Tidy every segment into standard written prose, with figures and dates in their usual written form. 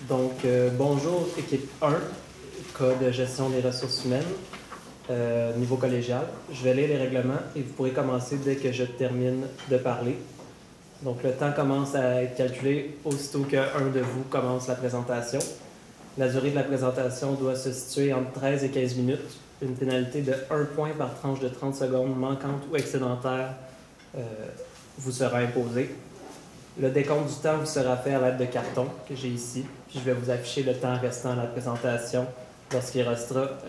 Bonjour, équipe 1, cas de gestion des ressources humaines, niveau collégial. Je vais lire les règlements et vous pourrez commencer dès que je termine de parler. Donc, le temps commence à être calculé aussitôt qu'un de vous commence la présentation. La durée de la présentation doit se situer entre 13 et 15 minutes. Une pénalité de 1 point par tranche de 30 secondes manquante ou excédentaire vous sera imposée. Le décompte du temps vous sera fait à l'aide de cartons que j'ai ici. Puis je vais vous afficher le temps restant à la présentation lorsqu'il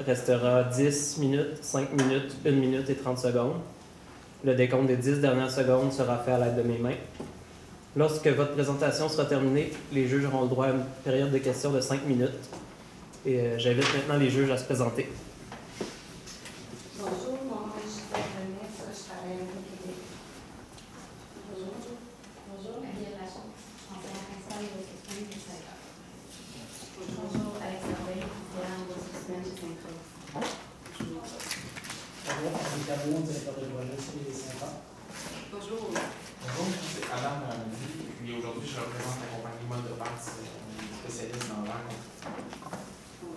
restera 10 minutes, 5 minutes, 1 minute et 30 secondes. Le décompte des 10 dernières secondes sera fait à l'aide de mes mains. Lorsque votre présentation sera terminée, les juges auront le droit à une période de questions de 5 minutes. Et j'invite maintenant les juges à se présenter. Bonjour, mon nom est Gisèle Renette, je travaille avec le Québec. Bonjour, Marie Lachon, enseignante principale des ressources humaines de Saint-Claude. Bonjour, Alexandre Veil, conseillère en ressources humaines de Saint-Claude. Bonjour, Anne Caron, directeur de projet chez Saint-Claude. Bonjour. Bonjour, c'est Adam Ramadi, puis aujourd'hui je représente la compagnie Mode de Parts, spécialiste dans l'air.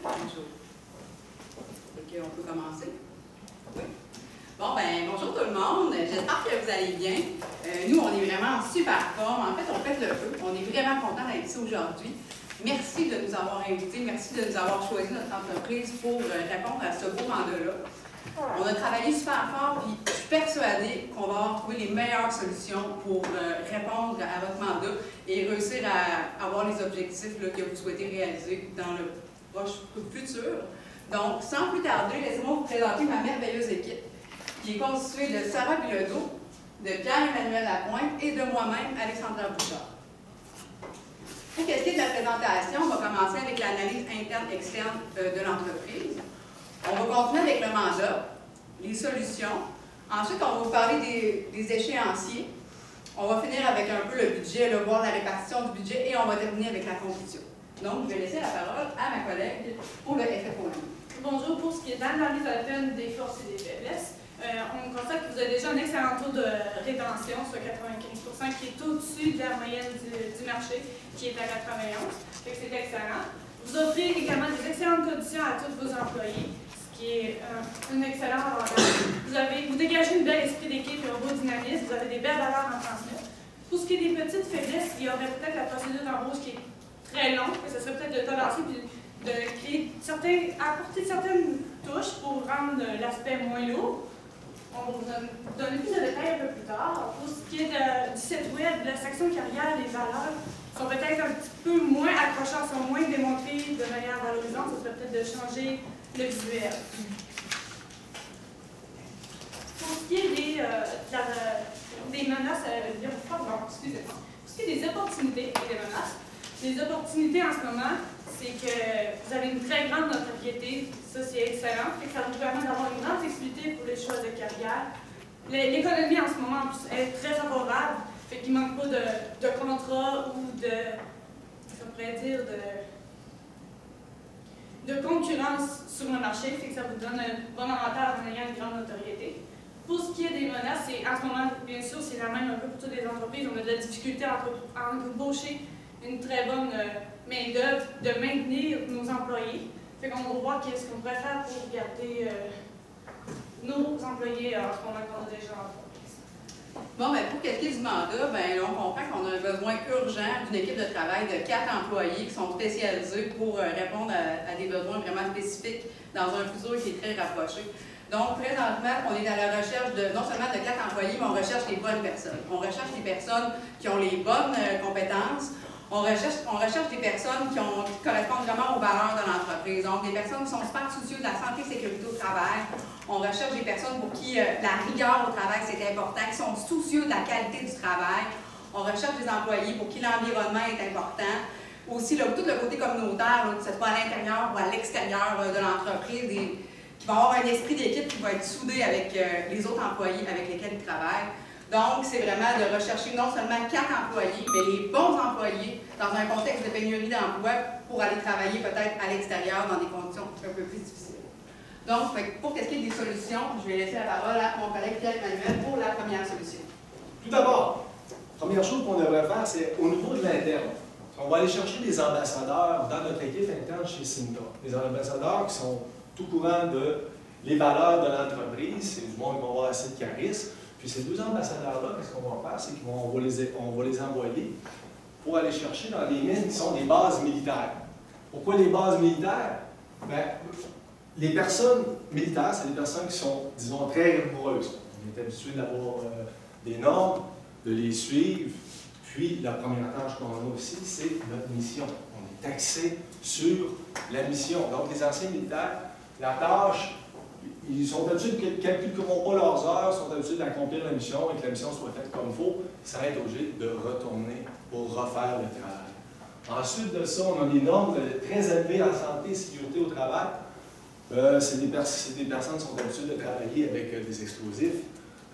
Bonjour. Ok, on peut commencer? Oui. Bon, bonjour tout le monde. J'espère que vous allez bien. Nous, on est vraiment en super forme. En fait, on pète le feu. On est vraiment contents d'être ici aujourd'hui. Merci de nous avoir invités. Merci de nous avoir choisi notre entreprise pour répondre à ce beau mandat-là. On a travaillé super fort, puis je suis persuadée qu'on va avoir trouvé les meilleures solutions pour répondre à votre mandat et réussir à avoir les objectifs là, que vous souhaitez réaliser dans le proche futur. Donc, sans plus tarder, laissez-moi vous présenter ma merveilleuse équipe, qui est constituée de Sarah Bilodeau, de Pierre-Emmanuel Lapointe et de moi-même, Alexandra Bouchard. Pour ce qui est de la présentation, on va commencer avec l'analyse interne-externe de l'entreprise. On va continuer avec le mandat, les solutions. Ensuite, on va vous parler des échéanciers. On va finir avec un peu le budget, voir la répartition du budget et on va terminer avec la conclusion. Donc, je vais laisser la parole à ma collègue pour le FFOM. Bonjour, pour ce qui est d'analyse à la peine des forces et des faiblesses, on constate que vous avez déjà un excellent taux de rétention, soit 95%, qui est au-dessus de la moyenne du marché, qui est à 91%. Donc, c'est excellent. Vous offrez également des excellentes conditions à tous vos employés, ce qui est un excellent avantage. Vous dégagez une belle esprit d'équipe et un beau dynamisme, vous avez des belles valeurs à transmettre. Pour ce qui est des petites faiblesses, il y aurait peut-être la procédure d'embauche qui est très longue, et ce serait peut-être de relancer puis de créer apporter certaines touches pour rendre l'aspect moins lourd. On va vous donner plus de détails un peu plus tard. Pour ce qui est du site web, de la section carrière, les valeurs sont peut-être un petit peu moins accrocheurs, sont moins démontrées de manière valorisante. Ce serait peut-être de changer le visuel. Pour ce qui est des menaces, excusez-moi. Pour ce qui est des opportunités et des menaces, les opportunités en ce moment, c'est que vous avez une très grande notoriété, ça c'est excellent, et que ça vous permet d'avoir une grande flexibilité pour les choix de carrière. L'économie en ce moment en plus, est très favorable, fait qu'il ne manque pas de contrats ou de concurrence sur le marché, fait que ça vous donne un bon avantage en ayant une grande notoriété. Pour ce qui est des menaces, en ce moment, bien sûr, c'est la même un peu pour toutes les entreprises, on a de la difficulté à embaucher une très bonne main-d'œuvre, de maintenir nos employés. Fait qu'on va voir qu'est-ce qu'on pourrait faire pour garder nos employés en ce moment qu'on a déjà en entreprise. Bon, pour ce qui est du mandat, on comprend qu'on a un besoin urgent d'une équipe de travail de 4 employés qui sont spécialisés pour répondre à des besoins vraiment spécifiques dans un futur qui est très rapproché. Donc, présentement, on est à la recherche non seulement de 4 employés, mais on recherche les bonnes personnes. On recherche les personnes qui ont les bonnes compétences. On recherche des personnes qui correspondent vraiment aux valeurs de l'entreprise. Donc, des personnes qui sont super soucieuses de la santé et sécurité au travail. On recherche des personnes pour qui la rigueur au travail, c'est important, qui sont soucieux de la qualité du travail. On recherche des employés pour qui l'environnement est important. Aussi, tout le côté communautaire, que ce soit à l'intérieur ou à l'extérieur de l'entreprise, qui va avoir un esprit d'équipe qui va être soudé avec les autres employés avec lesquels ils travaillent. Donc, c'est vraiment de rechercher non seulement 4 employés, mais les bons employés dans un contexte de pénurie d'emploi pour aller travailler peut-être à l'extérieur dans des conditions un peu plus difficiles. Donc, pour ce qui est des solutions, je vais laisser la parole à mon collègue Pierre-Emmanuel pour la première solution. Tout d'abord, première chose qu'on devrait faire, c'est au niveau de l'interne. On va aller chercher des ambassadeurs dans notre équipe interne chez Cinta. Des ambassadeurs qui sont tout courant de les valeurs de l'entreprise, c'est du monde qui va avoir assez de charisme. Puis ces deux ambassadeurs-là, qu'est-ce qu'on va faire? C'est qu'on va les envoyer pour aller chercher dans les mines qui sont des bases militaires. Pourquoi les bases militaires? Bien, les personnes militaires, c'est des personnes qui sont, disons, très rigoureuses. On est habitué d'avoir des normes, de les suivre. Puis, la première tâche qu'on a aussi, c'est notre mission. On est axé sur la mission. Donc, les anciens militaires, la tâche, ils sont habitués de ne calculeront pas leurs heures, sont habitués d'accomplir la mission et que la mission soit faite comme il faut, sans être obligé de retourner pour refaire le travail. Ensuite de ça, on a des normes très élevées en santé et sécurité au travail. C'est des personnes qui sont habituées de travailler avec des explosifs,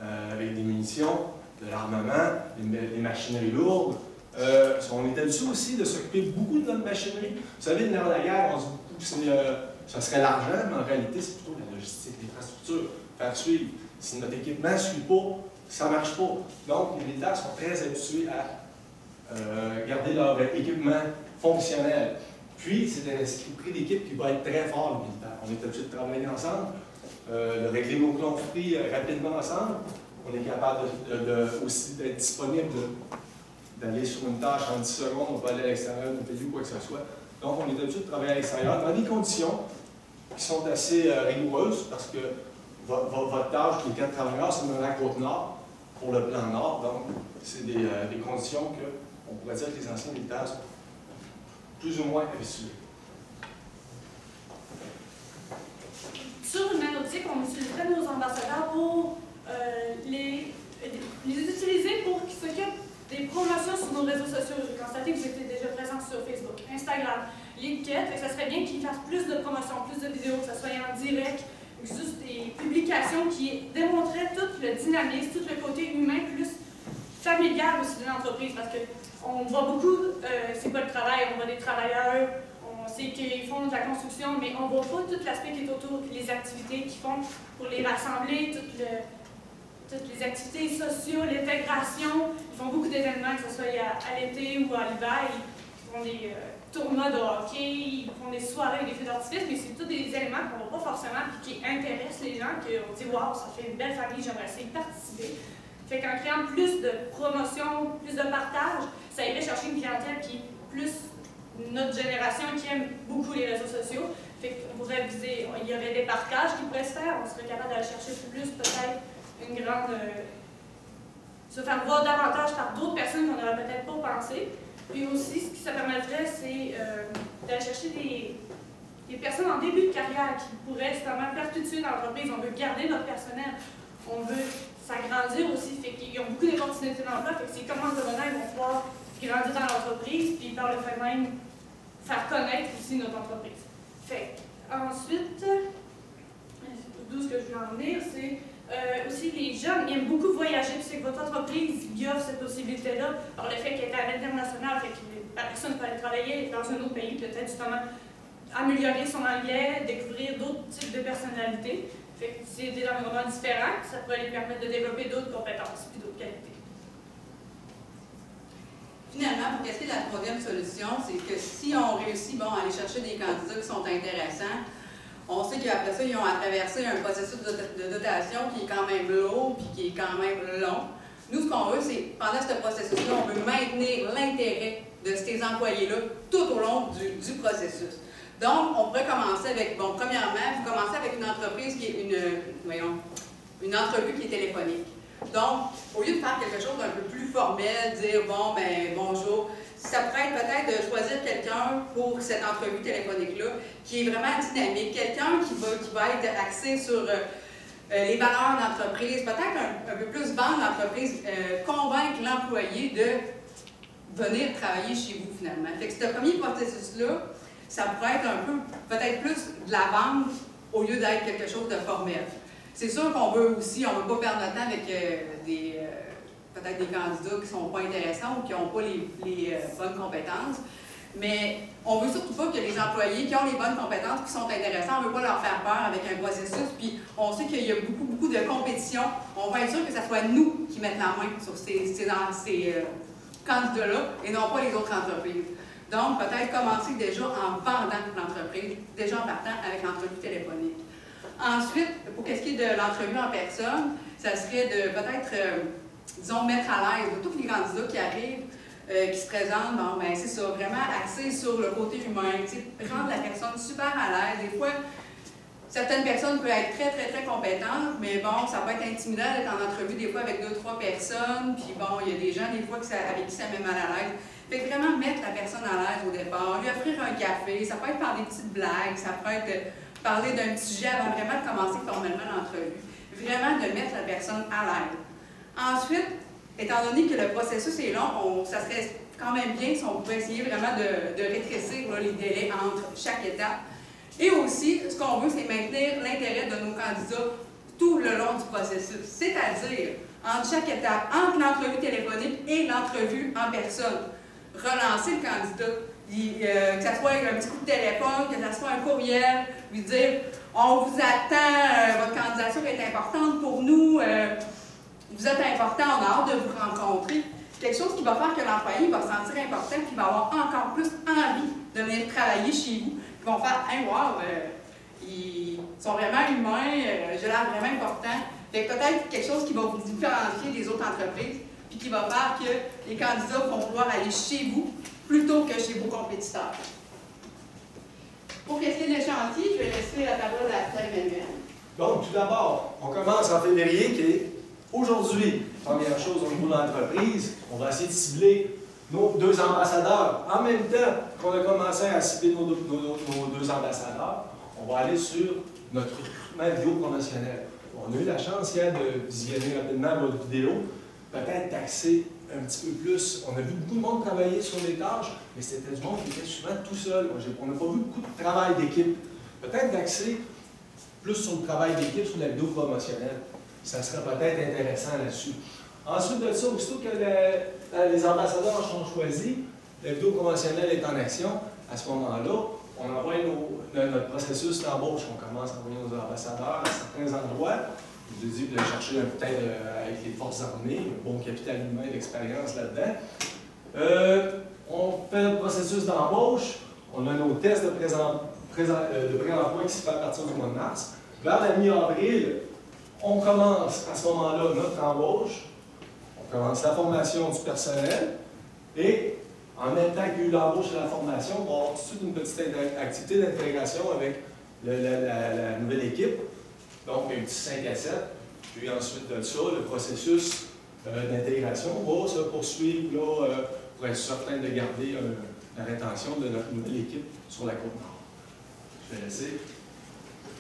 avec des munitions, de l'armement, des machineries lourdes. On est habitué aussi de s'occuper beaucoup de notre machinerie. Vous savez, dans la guerre, on dit beaucoup que ça serait l'argent, mais en réalité, c'est plutôt la logistique, l'infrastructure, faire suivre. Si notre équipement ne suit pas, ça ne marche pas. Donc, les militaires sont très habitués à garder leur équipement fonctionnel. Puis, c'est un esprit d'équipe qui va être très fort, les militaires. On est habitué de travailler ensemble, de régler nos conflits rapidement ensemble. On est capable aussi d'être disponible, d'aller sur une tâche en 10 secondes, on peut aller à l'extérieur d'un pays ou quoi que ce soit. Donc, on est habitué de travailler à l'extérieur dans des conditions qui sont assez rigoureuses parce que votre tâche, les 4 travailleurs, c'est dans la Côte-Nord pour le plan Nord. Donc, c'est des conditions qu'on pourrait dire que les anciens militaires sont plus ou moins habitués. Sur une même optique, on utiliserait nos ambassadeurs pour les utiliser pour qu'ils s'occupent des promotions sur nos réseaux sociaux. J'ai constaté que vous étiez déjà présents sur Facebook, Instagram, LinkedIn, et ça serait bien qu'ils fassent plus de promotions, plus de vidéos, que ce soit en direct, juste des publications qui démontraient tout le dynamisme, tout le côté humain, plus familial aussi de l'entreprise, parce qu'on voit beaucoup, c'est pas le travail, on voit des travailleurs, on sait qu'ils font de la construction, mais on voit pas tout l'aspect qui est autour, les activités qu'ils font pour les rassembler, toutes les activités sociales, l'intégration. Ils font beaucoup d'événements, que ce soit à l'été ou à l'hiver. Ils font des tournois de hockey, ils font des soirées, des feux d'artifice, mais c'est tous des éléments qu'on ne voit pas forcément et qui intéressent les gens, qu'on dit « Wow, ça fait une belle famille, j'aimerais essayer de participer ». Fait qu'en créant plus de promotion, plus de partage, ça irait chercher une clientèle qui est plus notre génération qui aime beaucoup les réseaux sociaux. Fait qu'on pourrait viser, il y aurait des partages qui pourraient se faire, on serait capable d'aller chercher plus peut-être une grande... se faire voir davantage par d'autres personnes qu'on n'aurait peut-être pas pensé. Puis aussi, ce qui ça permettrait, c'est d'aller chercher des personnes en début de carrière qui pourraient justement perpétuer dans l'entreprise. On veut garder notre personnel, on veut s'agrandir aussi, fait qu'ils ont beaucoup d'opportunités d'emploi, fait que c'est comment ils vont pouvoir grandir dans l'entreprise, puis par le fait même faire connaître aussi notre entreprise. Fait ensuite, d'où ce que je veux en venir, c'est aussi les jeunes, ils aiment beaucoup voyager, puis c'est que votre entreprise y offre cette possibilité-là, par le fait qu'elle est à l'international, fait que la personne peut aller travailler dans un autre pays, peut-être justement améliorer son anglais, découvrir d'autres types de personnalités. Fait que c'est des environnements différents, ça pourrait les permettre de développer d'autres compétences et d'autres qualités. Finalement, pour qu'est-ce qui est la troisième solution, c'est que si on réussit à aller chercher des candidats qui sont intéressants, on sait qu'après ça, ils ont à traverser un processus de dotation qui est quand même lourd et qui est quand même long. Nous, ce qu'on veut, c'est, pendant ce processus-là, on veut maintenir l'intérêt de ces employés-là tout au long du processus. Donc, on pourrait commencer avec, premièrement, vous commencez avec une entreprise qui est une entrevue qui est téléphonique. Donc, au lieu de faire quelque chose d'un peu plus formel, dire, bonjour, ça pourrait être peut-être de choisir quelqu'un pour cette entrevue téléphonique-là, qui est vraiment dynamique, quelqu'un qui va être axé sur les valeurs d'entreprise, peut-être un peu plus vendre l'entreprise, convaincre l'employé de venir travailler chez vous finalement. Fait que ce premier processus-là, ça pourrait être un peu, peut-être plus de la vente au lieu d'être quelque chose de formel. C'est sûr qu'on veut aussi, on ne veut pas perdre notre temps avec peut-être des candidats qui ne sont pas intéressants ou qui n'ont pas les bonnes compétences, mais on ne veut surtout pas que les employés qui ont les bonnes compétences, qui sont intéressants, on ne veut pas leur faire peur avec un processus, puis on sait qu'il y a beaucoup de compétition. On va être sûr que ce soit nous qui mettons la main sur ces candidat-là et non pas les autres entreprises. Donc, peut-être commencer déjà en vendant l'entreprise, déjà en partant avec l'entrevue téléphonique. Ensuite, pour ce qui est de l'entrevue en personne, ça serait de peut-être, disons, mettre à l'aise tous les candidats qui arrivent, qui se présentent, bon, ben, c'est ça, vraiment axé sur le côté humain, rendre la personne super à l'aise. Des fois, certaines personnes peuvent être très, très, très compétentes, mais bon, ça peut être intimidant d'être en entrevue des fois avec 2-3 personnes, puis bon, il y a des gens, des fois, avec qui ça met mal à l'aise. Fait que vraiment mettre la personne à l'aise au départ, lui offrir un café, ça peut être par des petites blagues, ça peut être parler d'un petit sujet avant vraiment de commencer formellement l'entrevue. Vraiment de mettre la personne à l'aise. Ensuite, étant donné que le processus est long, ça serait quand même bien si on pouvait essayer vraiment de rétrécir là, les délais entre chaque étape. Et aussi, ce qu'on veut, c'est maintenir l'intérêt de nos candidats tout le long du processus. C'est-à-dire, entre chaque étape, entre l'entrevue téléphonique et l'entrevue en personne, relancer le candidat, que ce soit un petit coup de téléphone, que ce soit un courriel, lui dire « On vous attend, votre candidature est importante pour nous, vous êtes important, on a hâte de vous rencontrer. » Quelque chose qui va faire que l'employé va se sentir important et qui va avoir encore plus envie de venir travailler chez vous. Ils vont faire « Hey, wow, ils sont vraiment humains, j'ai l'air vraiment important. » Fait que peut-être quelque chose qui va vous différencier des autres entreprises puis qui va faire que les candidats vont vouloir aller chez vous plutôt que chez vos compétiteurs. Pour ce qui est des chantiers, je vais laisser la parole à Pierre Emmanuel. Donc, tout d'abord, on commence en février, qui est aujourd'hui. Première chose au niveau de l'entreprise, on va essayer de cibler nos 2 ambassadeurs. En même temps qu'on a commencé à cibler nos 2 ambassadeurs, on va aller sur notre recrutement vidéo promotionnel. On a eu la chance hier de visionner rapidement votre vidéo, peut-être d'axer un petit peu plus. On a vu beaucoup de monde travailler sur les tâches, mais c'était du monde qui était souvent tout seul. On n'a pas vu beaucoup de travail d'équipe. Peut-être d'axer plus sur le travail d'équipe, sur la vidéo promotionnelle. Ça serait peut-être intéressant là-dessus. Ensuite de ça, aussitôt que les ambassadeurs sont choisis, la vidéo promotionnelle est en action. À ce moment-là, on envoie notre processus d'embauche. On commence à envoyer nos ambassadeurs à certains endroits. Je vous ai dit de chercher peut-être avec les forces armées, un bon capital humain d'expérience là-dedans. On fait notre processus d'embauche. On a nos tests de pré-emploi qui se fait à partir du mois de mars. Vers la mi-avril, on commence à ce moment-là notre embauche. On commence la formation du personnel. Et en même temps qu'il y a eu l'embauche et la formation, on va avoir tout de suite une petite activité d'intégration avec la nouvelle équipe. Donc, un petit 5 à 7. Puis ensuite de ça, le processus d'intégration va se poursuivre là, pour être certain de garder la rétention de notre nouvelle équipe sur la Côte-Nord. Je vais laisser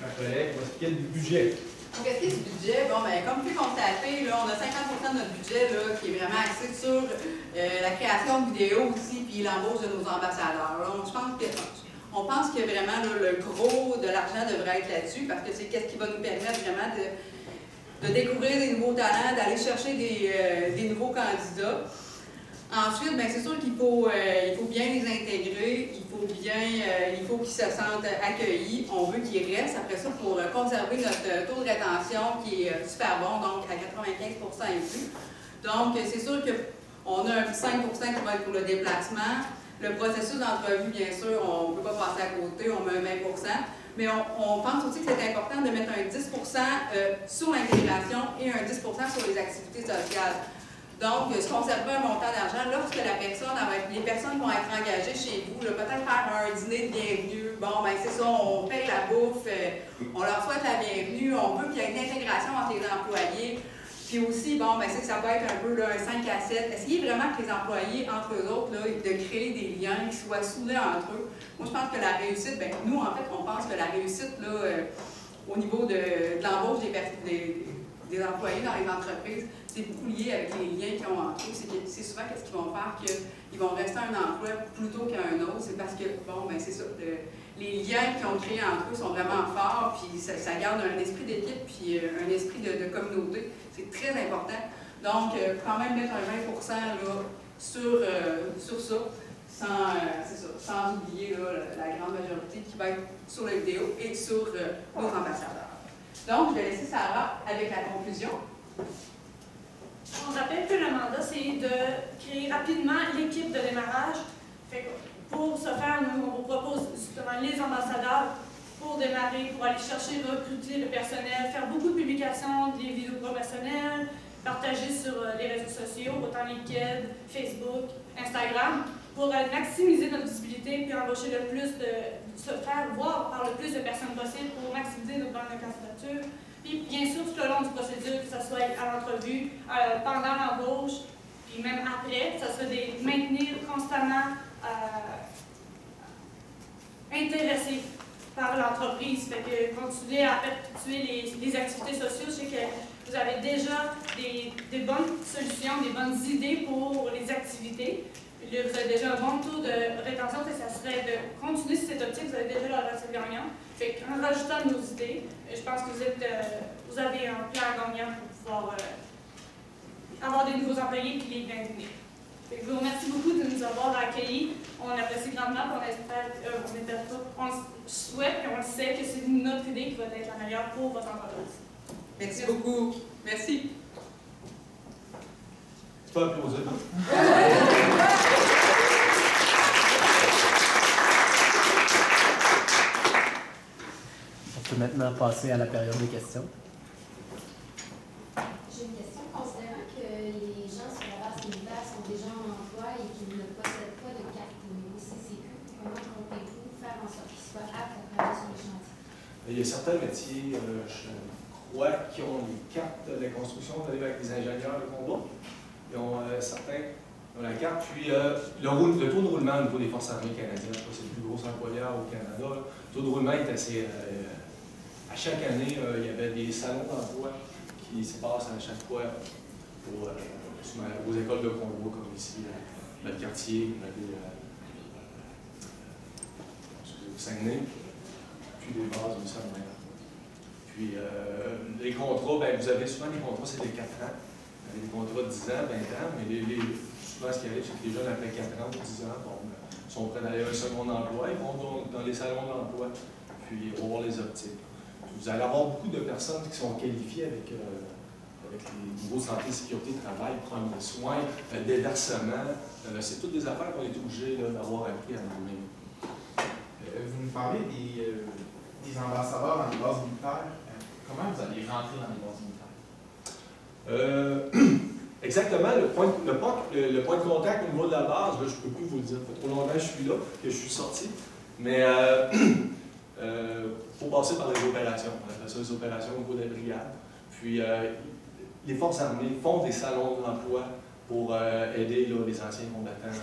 ma collègue expliquer le budget. Donc, qu'est-ce qui est du budget? Bon, bien, comme vous pouvez constater, là, on a 50% de notre budget là, qui est vraiment axé sur la création de vidéos aussi, puis l'embauche de nos ambassadeurs. Là, on pense que vraiment là, le gros de l'argent devrait être là-dessus, parce que c'est ce qui va nous permettre vraiment de découvrir des nouveaux talents, d'aller chercher des nouveaux candidats. Ensuite, bien, c'est sûr qu'il faut bien les intégrer, il faut qu'ils se sentent accueillis, on veut qu'ils restent. Après ça, pour conserver notre taux de rétention qui est super bon, donc à 95% et plus. Donc, c'est sûr qu'on a un 5% qui va être pour le déplacement. Le processus d'entrevue, bien sûr, on ne peut pas passer à côté, on met un 20%. Mais on pense aussi que c'est important de mettre un 10% sur l'intégration et un 10% sur les activités sociales. Donc, se conserver un montant d'argent lorsque les personnes vont être engagées chez vous, peut-être faire un dîner de bienvenue. Bon, ben c'est ça, on paye la bouffe, on leur souhaite la bienvenue, on veut qu'il y ait une intégration entre les employés. Puis aussi, bon, ben, ça peut être un peu là, un 5 à 7. Essayez vraiment que les employés, entre eux autres, là, de créer des liens qui soient soudés entre eux. Moi, je pense que la réussite, ben, nous, en fait, on pense que la réussite, là, au niveau de l'embauche des employés dans les entreprises, c'est beaucoup lié avec les liens qu'ils ont entre eux. C'est souvent qu'est-ce qu'ils vont faire, qu'ils vont rester à un emploi plutôt qu'à un autre. C'est parce que, bon, ben, c'est ça. Les liens qu'ils ont créés entre eux sont vraiment forts, puis ça garde un esprit d'équipe, puis un esprit de communauté. C'est très important. Donc, quand même mettre un 20% là, sur ça, sans oublier là, la grande majorité qui va être sur la vidéo et sur nos ambassadeurs. Donc, je vais laisser Sarah avec la conclusion. On rappelle que le mandat, c'est de créer rapidement l'équipe de démarrage. Fait que pour ce faire, nous, on vous propose justement les ambassadeurs pour démarrer, pour aller chercher, recruter le personnel, faire beaucoup de publications, des vidéos promotionnelles, partager sur les réseaux sociaux, autant LinkedIn, Facebook, Instagram, pour maximiser notre visibilité puis embaucher le plus se faire voir par le plus de personnes possible pour maximiser notre banque de candidature. Puis bien sûr, tout le long du procédure, que ce soit à l'entrevue, pendant l'embauche, puis même après, ça serait de maintenir constamment intéressés par l'entreprise. Fait que continuer à perpétuer les activités sociales. Je sais que vous avez déjà des bonnes solutions, des bonnes idées pour les activités. Puis là, vous avez déjà un bon taux de rétention, et ça serait de continuer sur cette optique. Vous avez déjà la recette gagnante. Fait qu'en rajoutant nos idées, je pense que vous avez un plan gagnant pour pouvoir avoir des nouveaux employés et les bien venir. Je vous remercie beaucoup de nous avoir accueillis. On apprécie grandement, on souhaite et on le sait que c'est notre idée qui va être la meilleure pour votre entreprise. Merci beaucoup. Merci. Tu peux applaudir. On peut maintenant passer à la période des questions. J'ai une question. Considérant que les gens sur la base militaire sont déjà en emploi et qu'ils ne possèdent pas de carte au niveau CCQ, comment comptez-vous faire en sorte qu'ils soient aptes à travailler sur les chantiers? Il y a certains métiers, je crois, qui ont les cartes de la construction, avec les ingénieurs de combat. Ils ont certains qui ont la carte. Puis le taux de roulement au niveau des Forces armées canadiennes, je crois que c'est le plus gros employeur au Canada. Le taux de roulement est assez. À chaque année, il y avait des salons d'emploi qui se passent à chaque fois aux écoles de convoi, comme ici, le quartier, Saguenay, puis des bases aussi en mer. Puis les contrats, ben, vous avez souvent des contrats, c'est de 4 ans. Des contrats de 10 ans, 20 ans, mais souvent ce qui arrive, c'est que les jeunes, après 4 ans ou 10 ans, sont prêts d'aller à un second emploi, ils vont dans les salons d'emploi, puis ils vont voir les optiques. Vous allez avoir beaucoup de personnes qui sont qualifiées avec les niveaux de santé, sécurité, travail, prendre des soins, déversement. C'est toutes des affaires qu'on est obligé d'avoir appris à nous-mêmes. Vous nous parlez des ambassadeurs dans les bases militaires. Comment vous allez rentrer dans les bases militaires? Exactement, le point de contact au niveau de la base, là, je ne peux plus vous le dire. Ça fait trop longtemps que je suis là, que je suis sorti. Mais faut passer par les opérations. On appelle ça les opérations au niveau des brigades. Puis les Forces armées font des salons d'emploi pour aider là, les anciens combattants.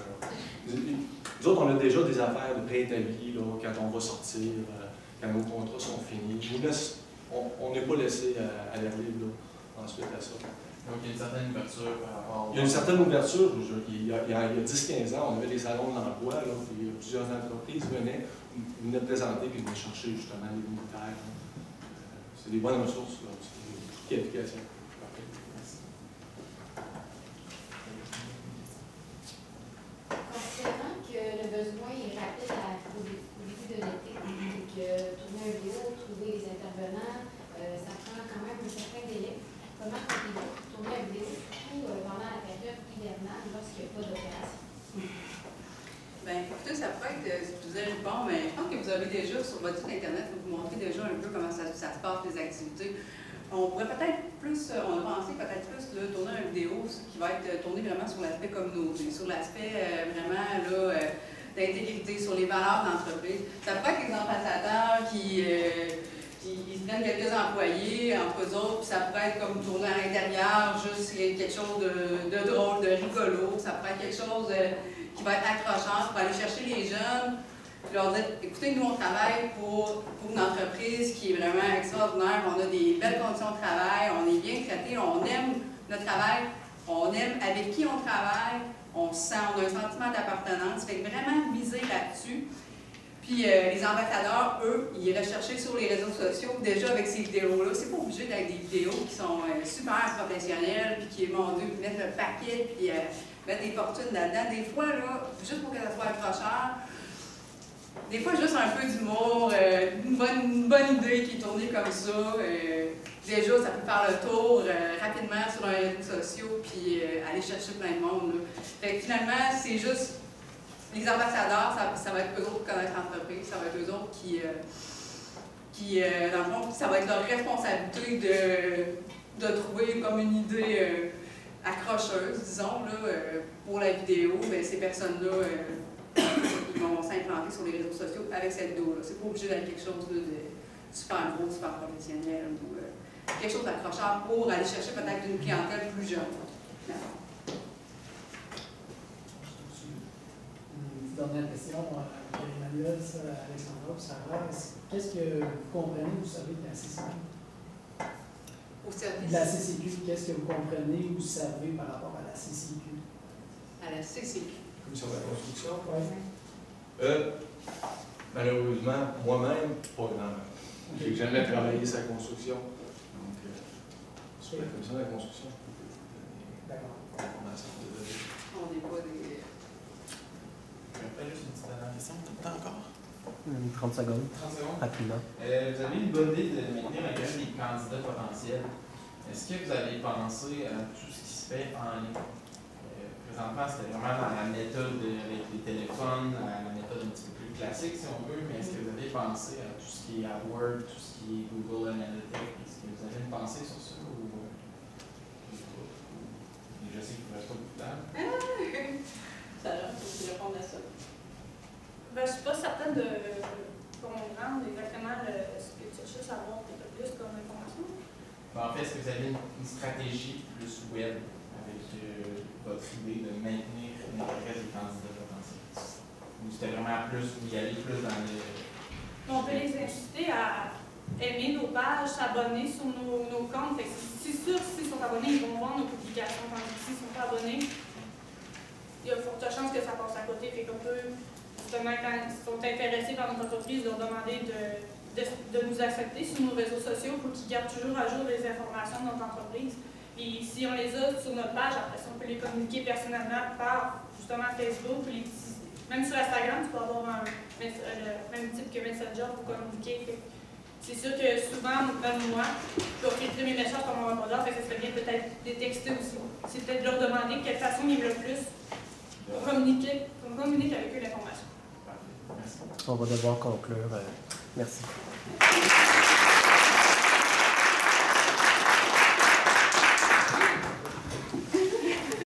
Nous autres, on a déjà des affaires de préétablies quand on va sortir, quand nos contrats sont finis. On n'est pas laissé à l'air libre ensuite à ça. Donc, il y a une certaine ouverture par rapport au... Il y a une certaine ouverture. Il y a 10-15 ans, on avait des salons de l'emploi, puis plusieurs entreprises venaient présenter et venaient chercher justement les militaires. C'est des bonnes ressources, c'est une qualification. Considérant que le besoin est rapide au début de l'été, et que tourner un vidéo, trouver les intervenants, ça prend quand même un certain délai. Comment comptez-vous tourner une vidéo, surtout pendant la période hivernale, lorsqu'il n'y a pas d'opération? Bien, écoutez, ça peut être, si vous allez bon, mais je pense que vous avez déjà sur votre site Internet, vous montrez déjà un peu comment ça se passe, les activités. On pourrait peut-être plus, on a pensé peut-être plus de tourner une vidéo qui va être tournée vraiment sur l'aspect communauté, sur l'aspect vraiment d'intégrité, sur les valeurs d'entreprise. Ça pourrait être les ambassadeurs qui se prennent quelques employés entre eux autres, puis ça pourrait être comme tourner à l'intérieur, juste quelque chose de drôle, de rigolo, ça pourrait être quelque chose qui va être accrocheur pour aller chercher les jeunes, puis leur dire, écoutez, nous on travaille pour une entreprise qui est vraiment extraordinaire, on a des belles conditions de travail, on est bien traités, on aime notre travail, on aime avec qui on travaille, on se sent, on a un sentiment d'appartenance, fait que vraiment miser là-dessus. Puis les ambassadeurs, eux, ils recherchaient sur les réseaux sociaux, déjà avec ces vidéos-là, c'est pas obligé d'être des vidéos qui sont super professionnelles, puis qui, mon Dieu, mettre le paquet, puis mettre des fortunes là-dedans. Des fois, là, juste pour que ça soit accrocheur, des fois, juste un peu d'humour, une bonne idée qui est tournée comme ça. déjà, ça peut faire le tour rapidement sur les réseaux sociaux puis aller chercher plein de monde. Là. Fait que finalement, c'est juste les ambassadeurs, ça va être eux autres qui connaissent l'entreprise, ça va être eux autres qui dans le fond, ça va être leur responsabilité de trouver comme une idée accrocheuse, disons, là, pour la vidéo. Bien, ces personnes-là, ils vont s'implanter sur les réseaux sociaux avec cette vidéo-là. C'est pas obligé d'être quelque chose là, de super gros, super professionnel ou quelque chose d'accrocheur pour aller chercher peut-être une clientèle plus jeune. Une dernière question, Emmanuel, Alexandra, Sarah. Qu'est-ce que vous comprenez, vous savez, de la CCQ? Au service. De la CCQ, qu'est-ce que vous comprenez ou savez par rapport à la CCQ? À la CCQ. Commission de la construction. Oui. Malheureusement, moi-même, pas grand. J'ai jamais travaillé sur la construction. Donc, sur la commission de la construction, D'accord. On n'est pas des. Je vais faire juste une petite dernière question. T'as le temps encore? 30 secondes, 30 secondes. rapidement. Vous avez une bonne idée de maintenir un des candidats potentiels. Est-ce que vous avez pensé à tout ce qui se fait en ligne? Présentement, c'était vraiment dans la méthode avec les téléphones, la méthode un petit peu plus classique, si on veut, mais est-ce que vous avez pensé à tout ce qui est AdWords, tout ce qui est Google Analytics? Est-ce que vous avez une pensée sur ça? Je sais qu'il ne vous reste pas beaucoup de temps. Sarah, faut que tu répondes à ça. Ben, je ne suis pas certaine de comprendre exactement ce que tu cherches à savoir un peu plus comme information. Ben, en fait, est-ce que vous avez une stratégie plus web avec votre idée de maintenir l'intérêt des candidats potentiels? Ou c'était vraiment plus, vous y allez plus dans le... On peut les inciter à aimer nos pages, s'abonner sur nos comptes. C'est sûr, s'ils sont abonnés, ils vont voir nos publications. Tandis que s'ils ne sont pas abonnés, il y a forte chance que ça passe à côté. Fait qu'on peut, justement, quand ils sont intéressés par notre entreprise, leur demander de nous accepter sur nos réseaux sociaux pour qu'ils gardent toujours à jour les informations de notre entreprise. Et si on les a sur notre page, après ça, on peut les communiquer personnellement par, justement, Facebook. Même sur Instagram, tu peux avoir le même type que Messenger pour communiquer. C'est sûr que souvent, même moi, je peux filtrer mes messages par mon répondeur, fait que ça serait bien peut-être des texter aussi. C'est peut-être leur demander de quelle façon ils veulent le plus pour communiquer avec eux l'information. Parfait. Merci. On va devoir conclure. Merci.